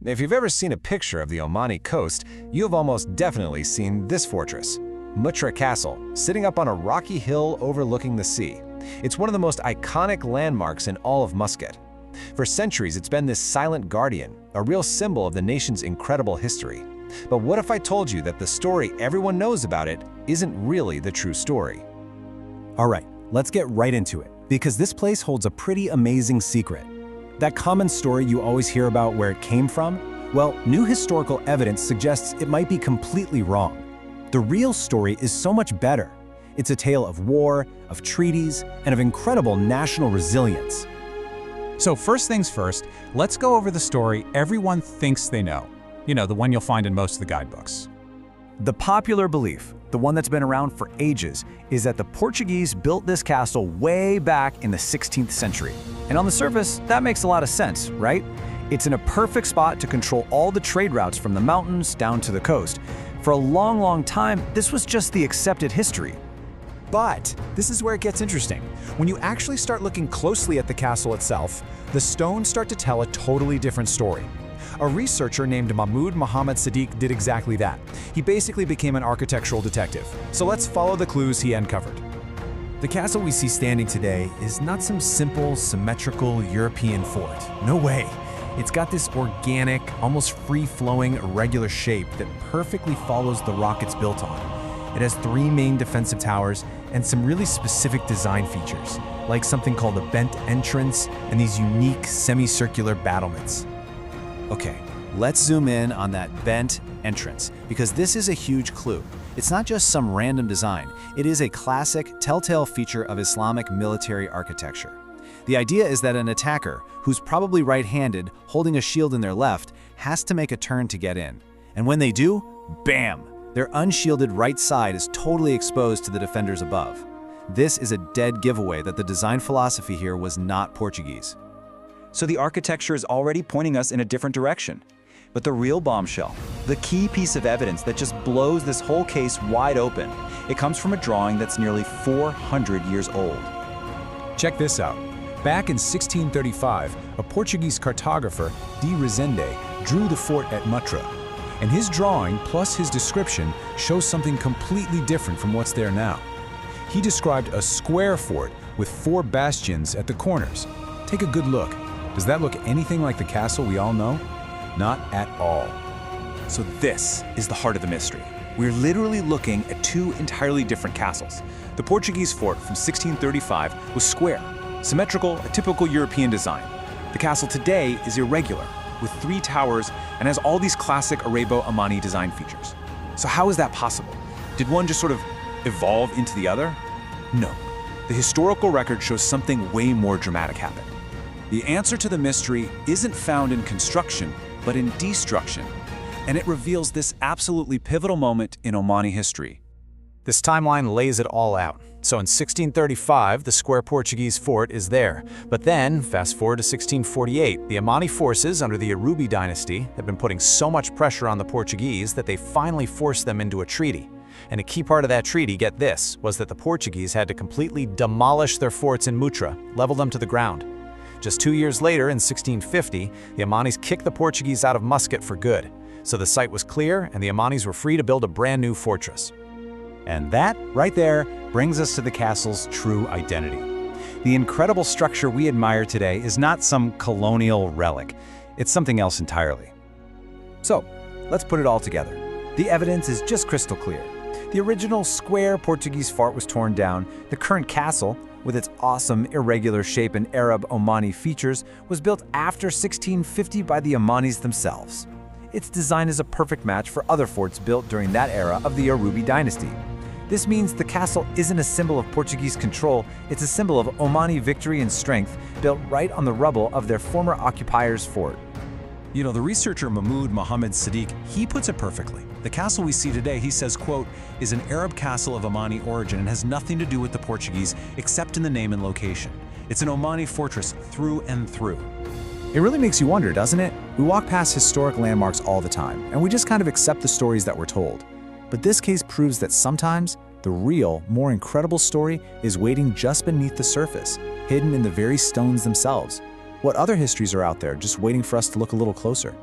If you've ever seen a picture of the Omani coast, you have almost definitely seen this fortress, Muttrah Castle, sitting up on a rocky hill overlooking the sea. It's one of the most iconic landmarks in all of Muscat. For centuries, it's been this silent guardian, a real symbol of the nation's incredible history. But what if I told you that the story everyone knows about it isn't really the true story? All right, let's get right into it, because this place holds a pretty amazing secret. That common story you always hear about where it came from? Well, new historical evidence suggests it might be completely wrong. The real story is so much better. It's a tale of war, of treaties, and of incredible national resilience. So first things first, let's go over the story everyone thinks they know. You know, the one you'll find in most of the guidebooks. The popular belief, the one that's been around for ages, is that the Portuguese built this castle way back in the 16th century. And on the surface, that makes a lot of sense, right? It's in a perfect spot to control all the trade routes from the mountains down to the coast. For a long, long time, this was just the accepted history. But this is where it gets interesting. When you actually start looking closely at the castle itself, the stones start to tell a totally different story. A researcher named Mahmoud Mohammed Sadiq did exactly that. He basically became an architectural detective. So let's follow the clues he uncovered. The castle we see standing today is not some simple, symmetrical European fort. No way. It's got this organic, almost free-flowing, irregular shape that perfectly follows the rock it's built on. It has 3 main defensive towers and some really specific design features, like something called a bent entrance and these unique semicircular battlements. Okay, let's zoom in on that bent entrance, because this is a huge clue. It's not just some random design. It is a classic, telltale feature of Islamic military architecture. The idea is that an attacker, who's probably right-handed, holding a shield in their left, has to make a turn to get in. And when they do, bam! Their unshielded right side is totally exposed to the defenders above. This is a dead giveaway that the design philosophy here was not Portuguese. So the architecture is already pointing us in a different direction. But the real bombshell, the key piece of evidence that just blows this whole case wide open, it comes from a drawing that's nearly 400 years old. Check this out. Back in 1635, a Portuguese cartographer, de Rezende, drew the fort at Muttrah. And his drawing, plus his description, shows something completely different from what's there now. He described a square fort with 4 bastions at the corners. Take a good look. Does that look anything like the castle we all know? Not at all. So this is the heart of the mystery. We're literally looking at 2 entirely different castles. The Portuguese fort from 1635 was square, symmetrical, a typical European design. The castle today is irregular, with 3 towers and has all these classic Arabo-Omani design features. So how is that possible? Did one just sort of evolve into the other? No. The historical record shows something way more dramatic happened. The answer to the mystery isn't found in construction, but in destruction. And it reveals this absolutely pivotal moment in Omani history. This timeline lays it all out. So in 1635, the square Portuguese fort is there. But then, fast forward to 1648, the Omani forces under the Arubi dynasty have been putting so much pressure on the Portuguese that they finally forced them into a treaty. And a key part of that treaty, get this, was that the Portuguese had to completely demolish their forts in Muttrah, level them to the ground. Just 2 years later, in 1650, the Omanis kicked the Portuguese out of Muscat for good. So the site was clear, and the Omanis were free to build a brand new fortress. And that, right there, brings us to the castle's true identity. The incredible structure we admire today is not some colonial relic. It's something else entirely. So, let's put it all together. The evidence is just crystal clear. The original square Portuguese fort was torn down. The current castle, with its awesome irregular shape and Arab-Omani features, was built after 1650 by the Omanis themselves. Its design is a perfect match for other forts built during that era of the Arubi dynasty. This means the castle isn't a symbol of Portuguese control, it's a symbol of Omani victory and strength, built right on the rubble of their former occupier's fort. You know, the researcher Mahmoud Mohammed Sadiq, he puts it perfectly. The castle we see today, he says, quote, is an Arab castle of Omani origin and has nothing to do with the Portuguese except in the name and location. It's an Omani fortress through and through. It really makes you wonder, doesn't it? We walk past historic landmarks all the time, and we just kind of accept the stories that we're told. But this case proves that sometimes the real, more incredible story is waiting just beneath the surface, hidden in the very stones themselves. What other histories are out there just waiting for us to look a little closer?